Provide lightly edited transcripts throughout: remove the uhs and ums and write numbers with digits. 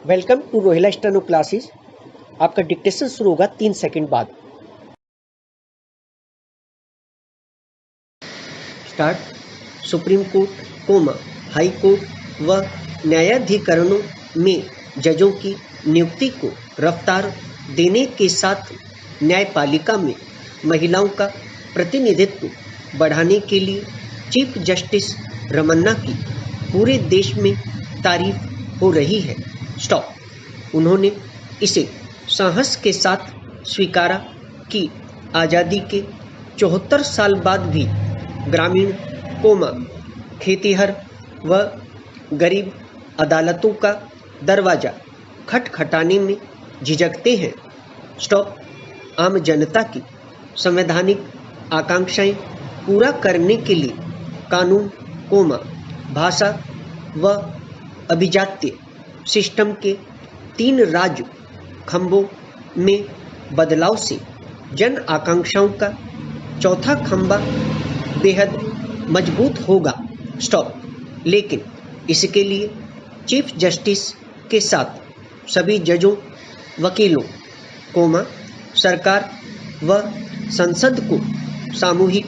Welcome to Rohila steno classes. आपका dictation शुरू होगा 3 सेकंड बाद। Start. Supreme court, high court व न्यायाधिकरणों में जजों की नियुक्ति को रफ्तार देने के साथ न्यायपालिका में महिलाओं का प्रतिनिधित्व बढ़ाने के लिए चीफ जस्टिस रमन्ना की पूरे देश में तारीफ हो रही है। स्टॉप। उन्होंने इसे साहस के साथ स्वीकारा कि आज़ादी के 74 साल बाद भी ग्रामीण, खेतीहर व गरीब अदालतों का दरवाज़ा खटखटाने में झिझकते हैं। स्टॉप। आम जनता की संवैधानिक आकांक्षाएं पूरा करने के लिए कानून, भाषा व अभिजात्य सिस्टम के 3 राज खंभों में बदलाव से जन आकांक्षाओं का चौथा खंभा बेहद मजबूत होगा। स्टॉप। लेकिन इसके लिए चीफ जस्टिस के साथ सभी जजों, वकीलों, सरकार व संसद को सामूहिक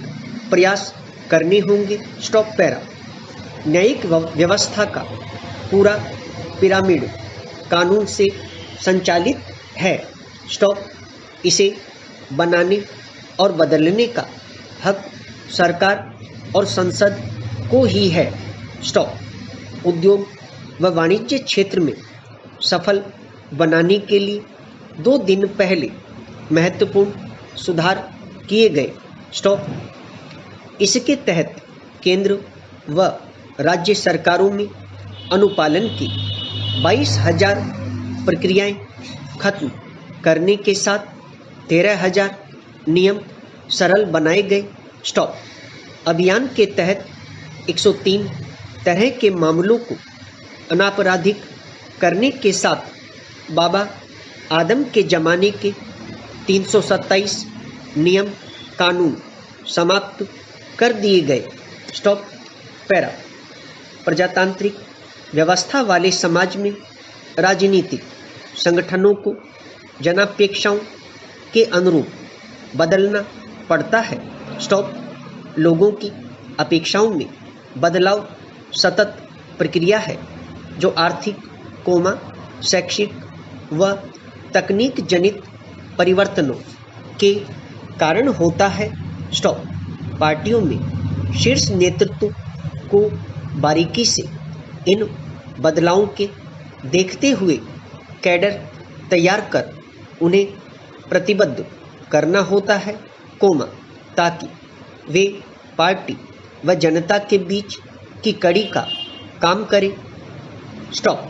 प्रयास करने होंगे। Stop para. न्यायिक व्यवस्था का पूरा पिरामिड कानून से संचालित है। स्टॉप। इसे बनाने और बदलने का हक सरकार और संसद को ही है। स्टॉप। उद्योग व वाणिज्य क्षेत्र में सफल बनाने के लिए 2 दिन पहले महत्वपूर्ण सुधार किए गए। स्टॉप। इसके तहत केंद्र व राज्य सरकारों में अनुपालन की 22,000 प्रक्रियाएं खत्म करने के साथ 13,000 नियम सरल बनाए गए। स्टॉप। अभियान के तहत 103 तरह के मामलों को अनापराधिक करने के साथ बाबा आदम के जमाने के 327 नियम कानून समाप्त कर दिए गए। Stop para. प्रजातांत्रिक व्यवस्था वाले समाज में राजनीतिक संगठनों को जनापेक्षाओं के अनुरूप बदलना पड़ता है। स्टॉप। लोगों की अपेक्षाओं में बदलाव सतत प्रक्रिया है जो आर्थिक, शैक्षिक व तकनीक जनित परिवर्तनों के कारण होता है। स्टॉप। पार्टियों में शीर्ष नेतृत्व को बारीकी से इन बदलावों के देखते हुए कैडर तैयार कर उन्हें प्रतिबद्ध करना होता है, ताकि वे पार्टी व जनता के बीच की कड़ी का काम करें। स्टॉप।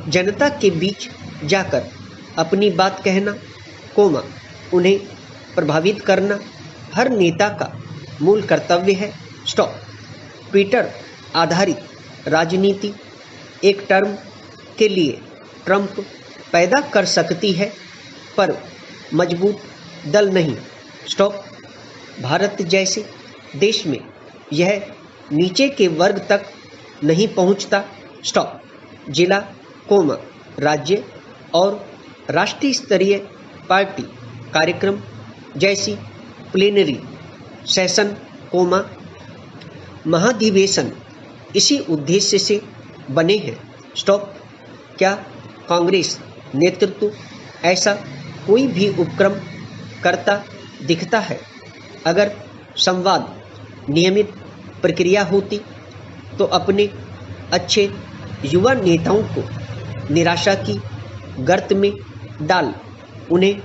जनता के बीच जाकर अपनी बात कहना, उन्हें प्रभावित करना हर नेता का मूल कर्तव्य है। स्टॉप। ट्विटर आधारित राजनीति एक टर्म के लिए ट्रंप पैदा कर सकती है पर मजबूत दल नहीं। स्टॉप। भारत जैसे देश में यह नीचे के वर्ग तक नहीं पहुंचता। स्टॉप। जिला, राज्य और राष्ट्रीय स्तरीय पार्टी कार्यक्रम जैसी प्लेनरी सेशन, महाधिवेशन इसी उद्देश्य से बने हैं। स्टॉप। क्या कांग्रेस नेतृत्व ऐसा कोई भी उपक्रम करता दिखता है? अगर संवाद नियमित प्रक्रिया होती तो अपने अच्छे युवा नेताओं को निराशा की गर्त में डाल उन्हें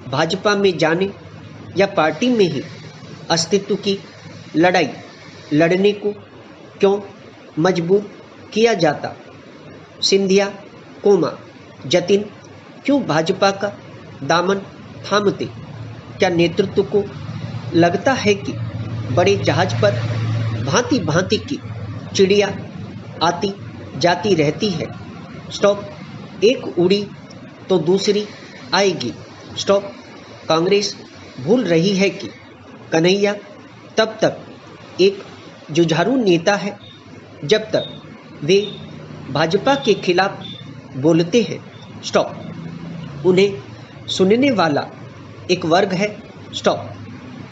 भाजपा में जाने या पार्टी में ही अस्तित्व की लड़ाई लड़ने को क्यों मजबूर किया जाता? सिंधिया, जतिन क्यों भाजपा का दामन थामते? क्या नेतृत्व को लगता है कि बड़े जहाज पर भांति भांति की चिड़िया आती जाती रहती है? स्टॉप। एक उड़ी तो दूसरी आएगी। स्टॉप। कांग्रेस भूल रही है कि कन्हैया तब तक एक जुझारू नेता है जब तक वे भाजपा के खिलाफ बोलते हैं। स्टॉप। उन्हें सुनने वाला एक वर्ग है। स्टॉप।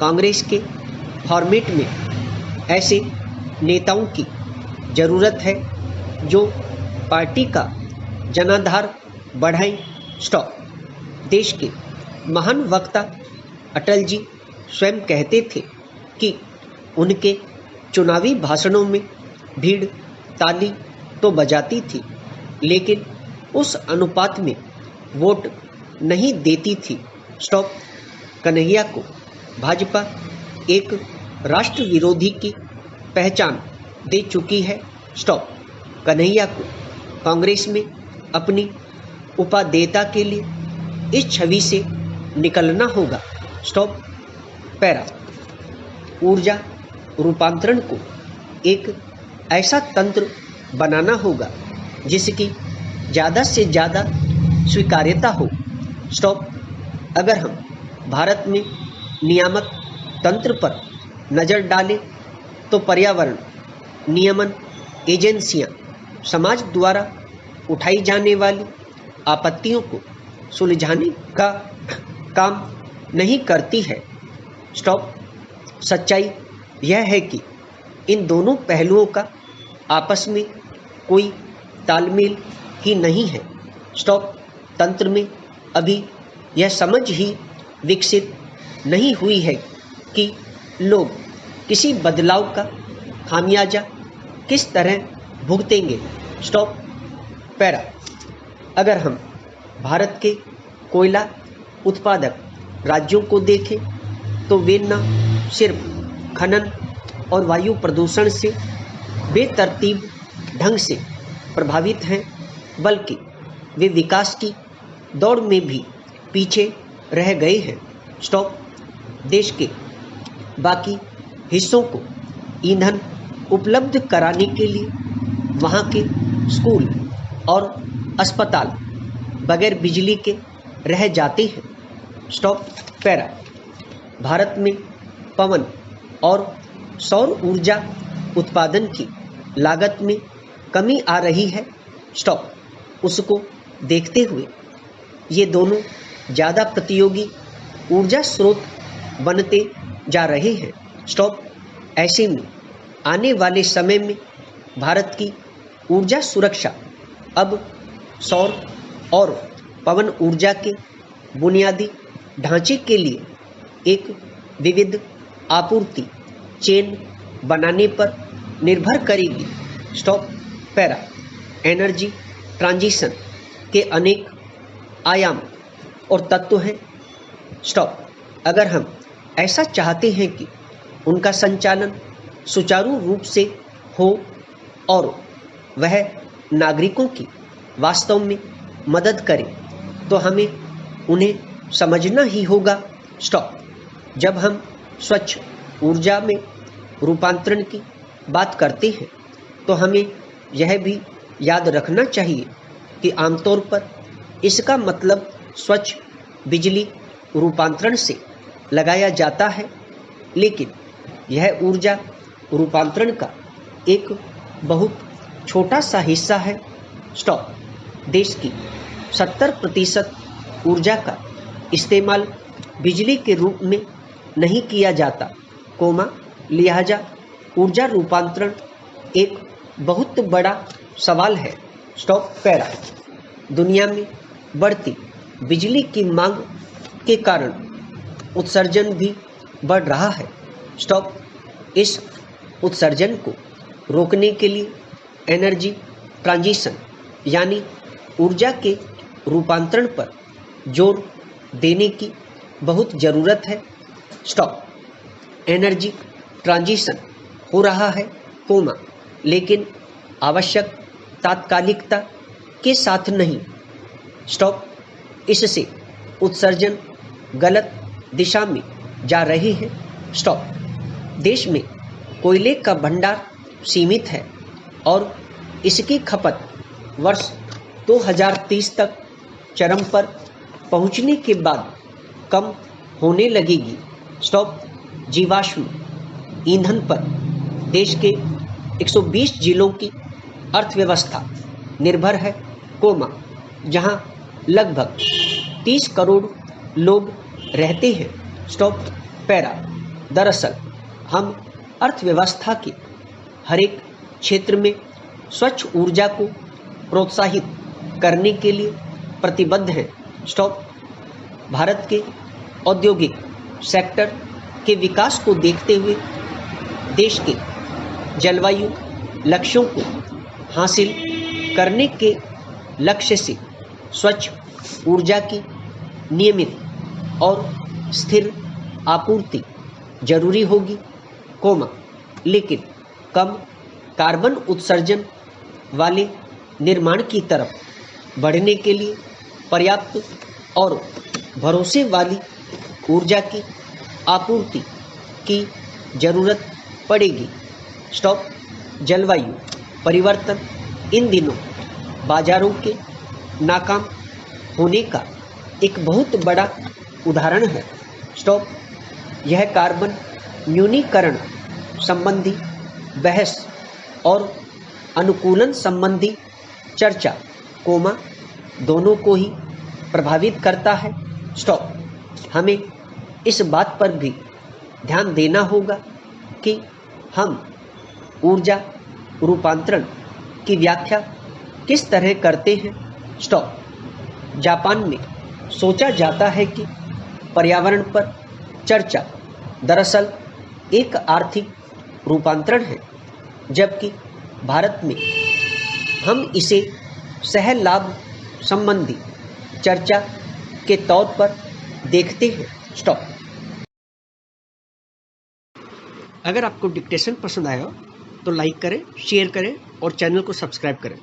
कांग्रेस के फॉर्मेट में ऐसे नेताओं की ज़रूरत है जो पार्टी का जनाधार बढ़ाएं। स्टॉप। देश के महान वक्ता अटल जी स्वयं कहते थे कि उनके चुनावी भाषणों में भीड़ ताली तो बजाती थी, लेकिन उस अनुपात में वोट नहीं देती थी। स्टॉप। कन्हैया को भाजपा एक राष्ट्र विरोधी की पहचान दे चुकी है। स्टॉप। कन्हैया को कांग्रेस में अपनी उपादेयता के लिए इस छवि से निकलना होगा। स्टॉप। पैरा। ऊर्जा रूपांतरण को एक ऐसा तंत्र बनाना होगा जिसकी ज़्यादा से ज़्यादा स्वीकार्यता हो। स्टॉप। अगर हम भारत में नियामक तंत्र पर नज़र डालें तो पर्यावरण नियमन एजेंसियां समाज द्वारा उठाई जाने वाली आपत्तियों को सुलझाने का काम नहीं करती है। स्टॉप। सच्चाई यह है कि इन दोनों पहलुओं का आपस में कोई तालमेल ही नहीं है। स्टॉप। तंत्र में अभी यह समझ ही विकसित नहीं हुई है कि लोग किसी बदलाव का खामियाजा किस तरह भुगतेंगे। स्टॉप। पैरा। अगर हम भारत के कोयला उत्पादक राज्यों को देखें तो वे न सिर्फ खनन और वायु प्रदूषण से बेतरतीब ढंग से प्रभावित हैं, बल्कि वे विकास की दौड़ में भी पीछे रह गए हैं। स्टॉप। देश के बाकी हिस्सों को ईंधन उपलब्ध कराने के लिए वहाँ के स्कूल और अस्पताल बगैर बिजली के रह जाते हैं। स्टॉप। पैरा। भारत में पवन और सौर ऊर्जा उत्पादन की लागत में कमी आ रही है। स्टॉप। उसको देखते हुए ये दोनों ज़्यादा प्रतियोगी ऊर्जा स्रोत बनते जा रहे हैं। स्टॉप। ऐसे में आने वाले समय में भारत की ऊर्जा सुरक्षा अब सौर और पवन ऊर्जा के बुनियादी ढांचे के लिए एक विविध आपूर्ति चेन बनाने पर निर्भर करेगी। स्टॉप। पैरा। एनर्जी ट्रांजिशन के अनेक आयाम और तत्व हैं। स्टॉप। अगर हम ऐसा चाहते हैं कि उनका संचालन सुचारू रूप से हो और वह नागरिकों की वास्तव में मदद करे तो हमें उन्हें समझना ही होगा। स्टॉप। जब हम स्वच्छ ऊर्जा में रूपांतरण की बात करते हैं तो हमें यह भी याद रखना चाहिए कि आमतौर पर इसका मतलब स्वच्छ बिजली रूपांतरण से लगाया जाता है, लेकिन यह ऊर्जा रूपांतरण का एक बहुत छोटा सा हिस्सा है। स्टॉप। देश की 70% ऊर्जा का इस्तेमाल बिजली के रूप में नहीं किया जाता, लिहाजा ऊर्जा रूपांतरण एक बहुत बड़ा सवाल है। स्टॉप। पैरा। दुनिया में बढ़ती बिजली की मांग के कारण उत्सर्जन भी बढ़ रहा है। स्टॉप। इस उत्सर्जन को रोकने के लिए एनर्जी ट्रांजिशन यानी ऊर्जा के रूपांतरण पर जोर देने की बहुत ज़रूरत है। स्टॉप। एनर्जी ट्रांजिशन हो रहा है, लेकिन आवश्यक तात्कालिकता के साथ नहीं। स्टॉप। इससे उत्सर्जन गलत दिशा में जा रही है। स्टॉप। देश में कोयले का भंडार सीमित है और इसकी खपत वर्ष 2030 तक चरम पर पहुंचने के बाद कम होने लगेगी। स्टॉप। जीवाश्म ईंधन पर देश के 120 जिलों की अर्थव्यवस्था निर्भर है, जहां लगभग 30 करोड़ लोग रहते हैं। स्टॉप। पैरा। दरअसल हम अर्थव्यवस्था के हर एक क्षेत्र में स्वच्छ ऊर्जा को प्रोत्साहित करने के लिए प्रतिबद्ध हैं। स्टॉप। भारत के औद्योगिक सेक्टर के विकास को देखते हुए देश के जलवायु लक्ष्यों को हासिल करने के लक्ष्य से स्वच्छ ऊर्जा की नियमित और स्थिर आपूर्ति जरूरी होगी, लेकिन कम कार्बन उत्सर्जन वाले निर्माण की तरफ बढ़ने के लिए पर्याप्त और भरोसे वाली ऊर्जा की आपूर्ति की जरूरत पड़ेगी। स्टॉप। जलवायु परिवर्तन इन दिनों बाजारों के नाकाम होने का एक बहुत बड़ा उदाहरण है। स्टॉप। यह कार्बन न्यूनीकरण संबंधी बहस और अनुकूलन संबंधी चर्चा, दोनों को ही प्रभावित करता है। स्टॉप। हमें इस बात पर भी ध्यान देना होगा कि हम ऊर्जा रूपांतरण की व्याख्या किस तरह करते हैं। स्टॉप। जापान में सोचा जाता है कि पर्यावरण पर चर्चा दरअसल एक आर्थिक रूपांतरण है, जबकि भारत में हम इसे सह लाभ संबंधी चर्चा के तौर पर देखते हैं। स्टॉप। अगर आपको डिक्टेशन पसंद आया हो तो लाइक करें, शेयर करें और चैनल को सब्सक्राइब करें।